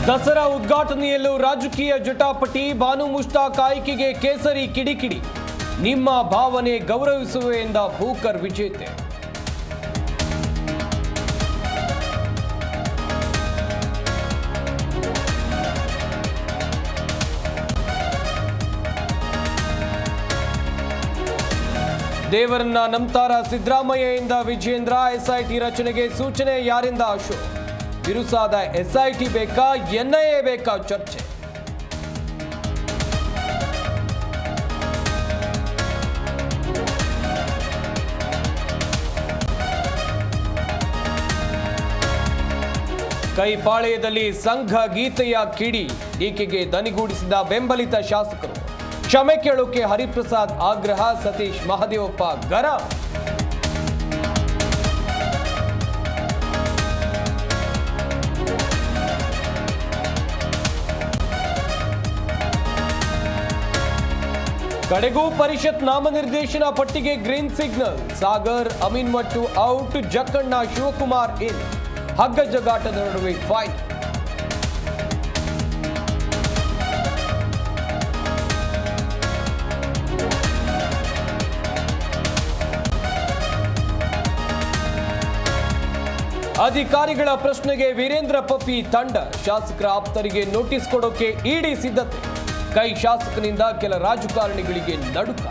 ದಸರಾ ಉದ್ಘಾಟನೆಯಲ್ಲೂ ರಾಜಕೀಯ ಜಟಾಪಟಿ. ಬಾನು ಮುಷ್ತಾಕ್ ಆಯ್ಕೆಗೆ ಕೇಸರಿ ಕಿಡಿಕಿಡಿ. ನಿಮ್ಮ ಭಾವನೆ ಗೌರವಿಸುವೆ ಎಂದ ಭೂಕರ್ ವಿಜೇತೆ. ದೇವರನ್ನ ನಂಬ್ತಾರ ಸಿದ್ದರಾಮಯ್ಯ ಎಂದ ವಿಜೇಂದ್ರ. ಎಸ್ಐಟಿ ರಚನೆಗೆ ಸೂಚನೆ ಯಾರಿಂದ ಅಶೋಕ್. ಬಿರುಸಾದ ಎಸ್ಐಟಿ ಬೇಕಾ ಎನ್ಐಎ ಬೇಕಾ ಚರ್ಚೆ. ಕೈಪಾಳ್ಯದಲ್ಲಿ ಸಂಘ ಗೀತೆಯ ಕಿಡಿ. ಟೀಕೆಗೆ ದನಿಗೂಡಿಸಿದ ಬೆಂಬಲಿತ ಶಾಸಕರು. ಕ್ಷಮೆ ಕೇಳೋಕೆ ಹರಿಪ್ರಸಾದ್ ಆಗ್ರಹ. ಸತೀಶ್ ಮಹದೇವಪ್ಪ ಗರಂ. ಕಡೆಗೂ ಪರಿಷತ್ ನಾಮನಿರ್ದೇಶನ ಪಟ್ಟಿಗೆ ಗ್ರೀನ್ ಸಿಗ್ನಲ್. ಸಾಗರ್ ಅಮೀನ್ ಮಟ್ಟು ಔಟ್. ಜಕ್ಕಣ್ಣ ಶಿವಕುಮಾರ್ ಇನ್. ಹಗ್ಗ ಜಗಾಟದ ನಡುವೆ ಫೈಟ್. ಅಧಿಕಾರಿಗಳ ಪ್ರಶ್ನೆಗೆ ವೀರೇಂದ್ರ ಪಪ್ಪಿ ತಂಡ. ಶಾಸಕರ ಆಪ್ತರಿಗೆ ನೋಟಿಸ್ ಕೊಡೋಕೆ ಇಡಿ ಸಿದ್ಧತೆ. ಕೈ ಶಾಸಕನಿಂದ ಕೆಲ ರಾಜಕಾರಣಿಗಳಿಗೆ ನಡುಕ.